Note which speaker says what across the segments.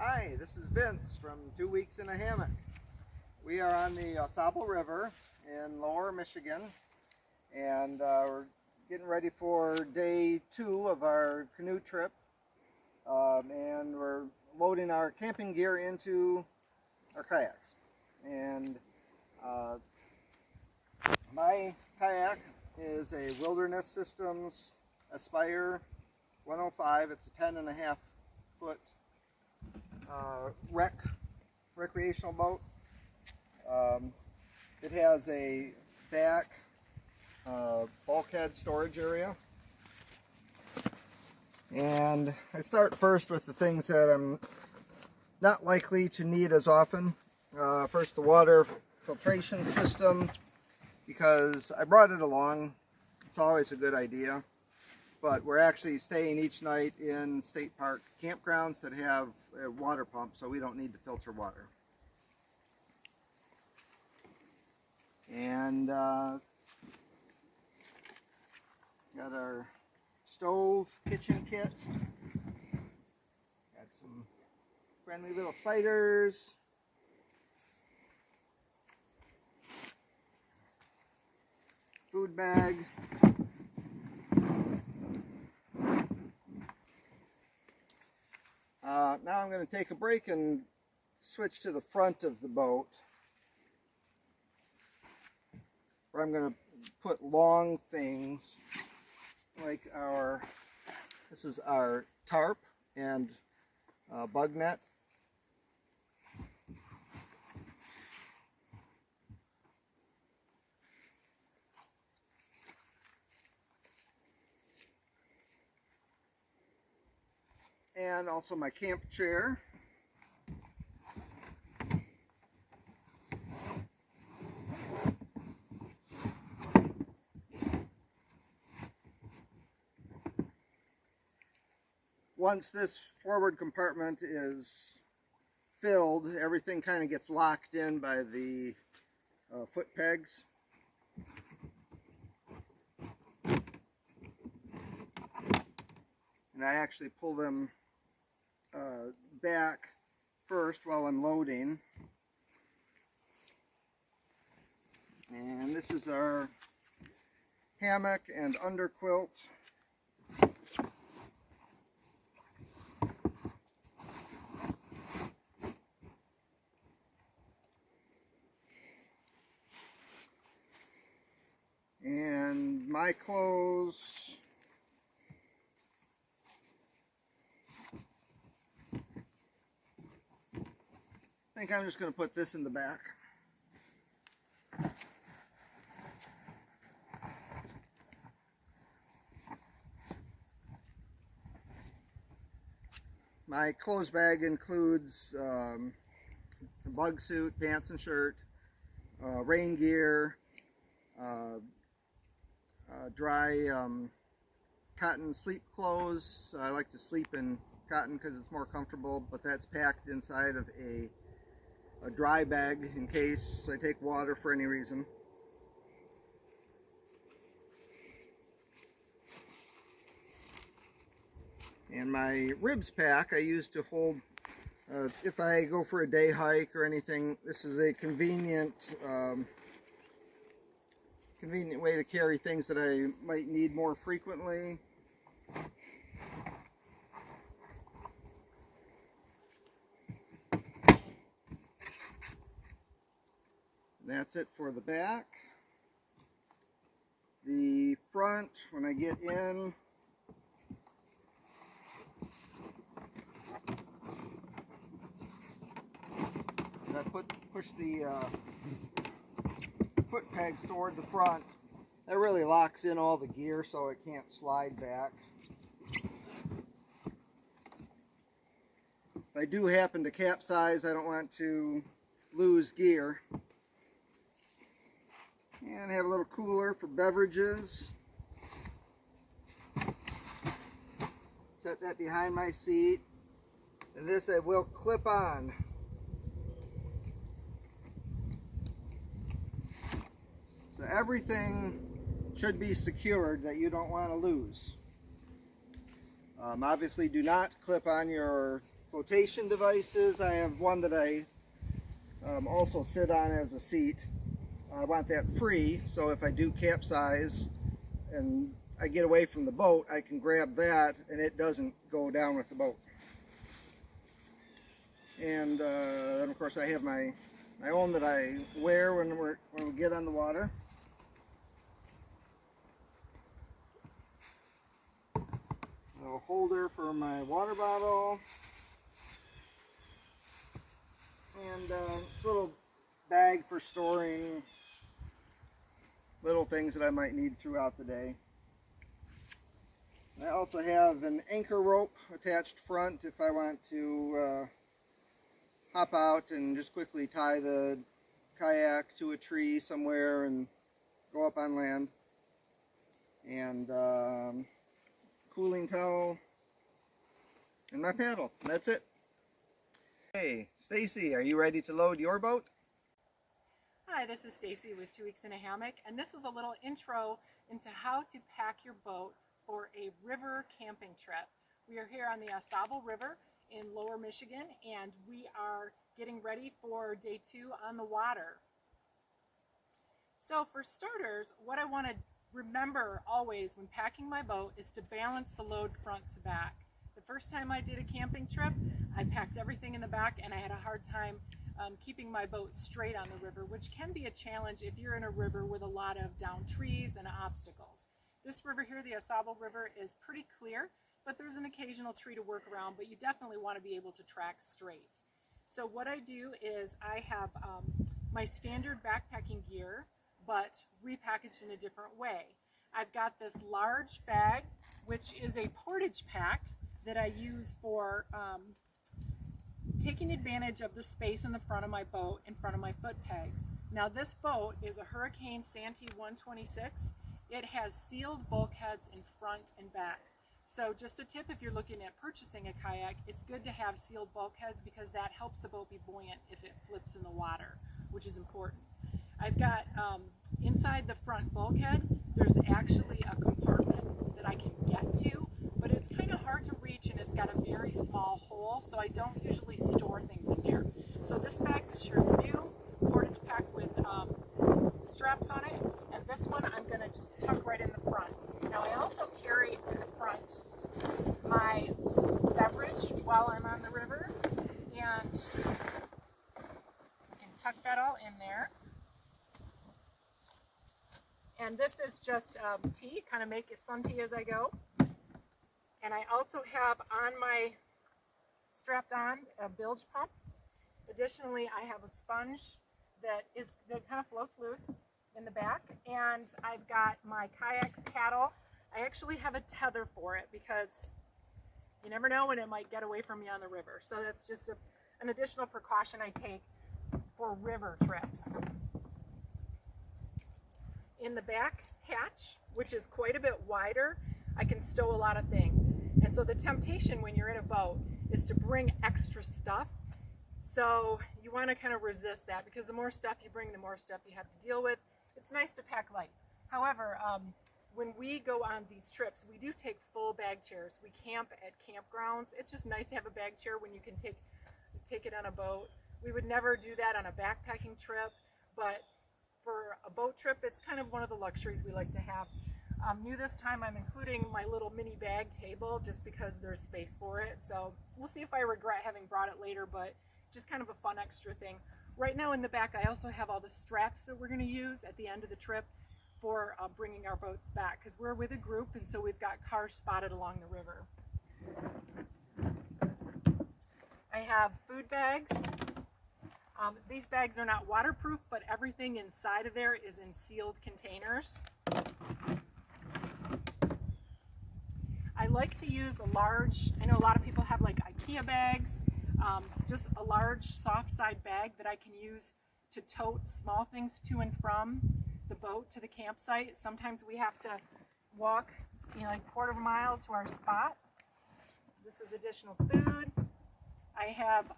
Speaker 1: Hi, this is Vince from 2 Weeks in a Hammock. We are on the Osable River in Lower Michigan, and we're getting ready for day 2 of our canoe trip, and we're loading our camping gear into our kayaks. And my kayak is a Wilderness Systems Aspire 105. It's a 10.5 foot recreational boat. It has a back bulkhead storage area, and I start first with the things that I'm not likely to need as often. First, the water filtration system, because I brought it along. It's always a good idea, but we're actually staying each night in state park campgrounds that have a water pump, so we don't need to filter water. And got our stove kitchen kit. Got some friendly little spiders. Food bag. Now I'm going to take a break and switch to the front of the boat, where I'm going to put long things like this is our tarp and bug net. And also my camp chair. Once this forward compartment is filled, everything kind of gets locked in by the foot pegs. And I actually pull them back first while I'm loading. And this is our hammock and underquilt. And my clothes. I think I'm just going to put this in the back. My clothes bag includes a bug suit, pants and shirt, rain gear, dry cotton sleep clothes. I like to sleep in cotton because it's more comfortable, but that's packed inside of a dry bag in case I take water for any reason. And my ribs pack I use to hold, if I go for a day hike or anything. This is a convenient way to carry things that I might need more frequently. That's it for the back. The front, when I get in, and I push the foot pegs toward the front, that really locks in all the gear so it can't slide back. If I do happen to capsize, I don't want to lose gear. And I have a little cooler for beverages. Set that behind my seat. And this I will clip on. So everything should be secured that you don't want to lose. Obviously do not clip on your flotation devices. I have one that I also sit on as a seat. I want that free, so if I do capsize and I get away from the boat, I can grab that and it doesn't go down with the boat. And then of course I have my own that I wear when we get on the water. A holder for my water bottle, and a little bag for storing little things that I might need throughout the day. I also have an anchor rope attached front if I want to hop out and just quickly tie the kayak to a tree somewhere and go up on land. And cooling towel and my paddle. And that's it. Hey, Stacy, are you ready to load your boat?
Speaker 2: Hi, this is Stacy with 2 Weeks in a Hammock, and this is a little intro into how to pack your boat for a river camping trip. We are here on the Au River in Lower Michigan, and we are getting ready for day 2 on the water. So for starters, what I want to remember always when packing my boat is to balance the load front to back. The first time I did a camping trip, I packed everything in the back and I had a hard time keeping my boat straight on the river, which can be a challenge if you're in a river with a lot of downed trees and obstacles. This river here, the Au River, is pretty clear, but there's an occasional tree to work around, but you definitely want to be able to track straight. So what I do is I have my standard backpacking gear, but repackaged in a different way. I've got this large bag, which is a Portage Pack that I use for taking advantage of the space in the front of my boat, in front of my foot pegs. Now this boat is a Hurricane Santee 126. It has sealed bulkheads in front and back. So just a tip, if you're looking at purchasing a kayak, it's good to have sealed bulkheads because that helps the boat be buoyant if it flips in the water, which is important. I've got inside the front bulkhead, there's actually a compartment that I can get to, but it's kind of hard to reach and it's got a very small hole, so I don't usually store things in there. So this bag, this year is new, Portage Pack with straps on it, and this one I'm going to just tuck right in the front. Now I also carry in the front my beverage while I'm on the river, and I can tuck that all in there. And this is just tea, kind of make it sun tea as I go. And I also have on my, strapped on, a bilge pump. Additionally, I have a sponge that kind of floats loose in the back. And I've got my kayak paddle. I actually have a tether for it because you never know when it might get away from you on the river. So that's just an additional precaution I take for river trips. In the back hatch, which is quite a bit wider, I can stow a lot of things. And so the temptation when you're in a boat is to bring extra stuff. So you want to kind of resist that because the more stuff you bring, the more stuff you have to deal with. It's nice to pack light. However, when we go on these trips, we do take full bag chairs. We camp at campgrounds. It's just nice to have a bag chair when you can take it on a boat. We would never do that on a backpacking trip, but for a boat trip, it's kind of one of the luxuries we like to have. New this time, I'm including my little mini bag table just because there's space for it. So we'll see if I regret having brought it later, but just kind of a fun extra thing. Right now in the back, I also have all the straps that we're going to use at the end of the trip for bringing our boats back because we're with a group, and so we've got cars spotted along the river. I have food bags. These bags are not waterproof, but everything inside of there is in sealed containers. I like to use a large, I know a lot of people have like IKEA bags, just a large soft side bag that I can use to tote small things to and from the boat to the campsite. Sometimes we have to walk, like a quarter of a mile to our spot. This is additional food. I have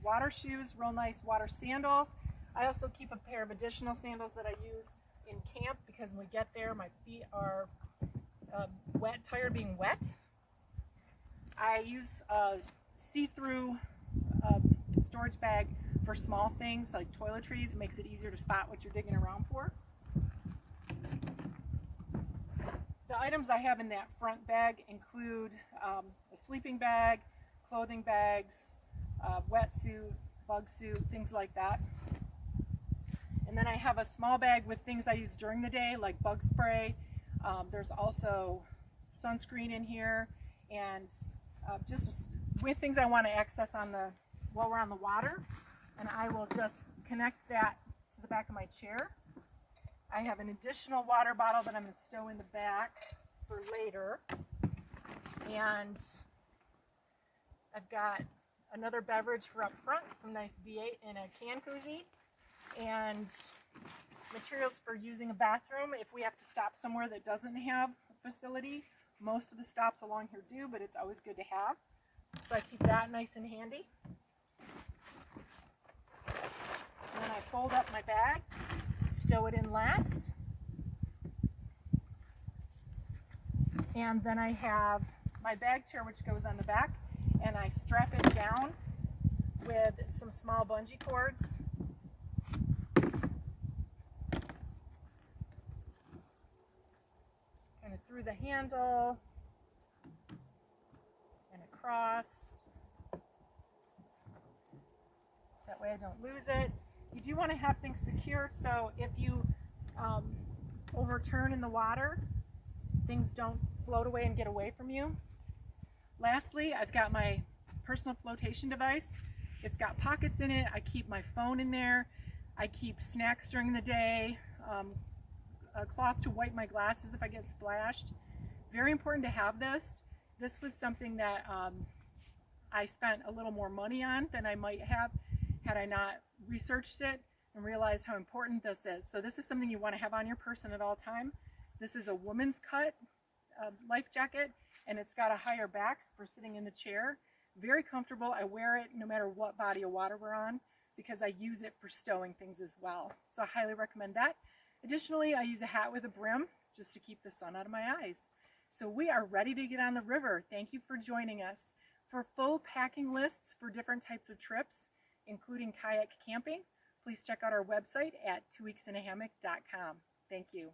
Speaker 2: water shoes, real nice water sandals. I also keep a pair of additional sandals that I use in camp because when we get there, my feet are wet, tired of being wet. I use see-through storage bag for small things like toiletries. It makes it easier to spot what you're digging around for. The items I have in that front bag include a sleeping bag, clothing bags, wetsuit, bug suit, things like that. And then I have a small bag with things I use during the day, like bug spray. There's also sunscreen in here, and with things I want to access while we're on the water. And I will just connect that to the back of my chair. I have an additional water bottle that I'm going to stow in the back for later. And I've got another beverage for up front, some nice V8 in a can koozie, and materials for using a bathroom if we have to stop somewhere that doesn't have a facility. Most of the stops along here do, but it's always good to have. So I keep that nice and handy. And then I fold up my bag, stow it in last. And then I have my bag chair, which goes on the back, and I strap it down with some small bungee cords. Kind of through the handle and across. That way I don't lose it. You do want to have things secure, so if you overturn in the water, things don't float away and get away from you. Lastly, I've got my personal flotation device. It's got pockets in it. I keep my phone in there. I keep snacks during the day, a cloth to wipe my glasses if I get splashed. Very important to have this. This was something that I spent a little more money on than I might have had I not researched it and realized how important this is. So this is something you want to have on your person at all time. This is a woman's cut life jacket, and it's got a higher back for sitting in the chair. Very comfortable. I wear it no matter what body of water we're on because I use it for stowing things as well. So I highly recommend that. Additionally, I use a hat with a brim just to keep the sun out of my eyes. So we are ready to get on the river. Thank you for joining us. For full packing lists for different types of trips, including kayak camping, please check out our website at 2weeksinahammock.com. Thank you.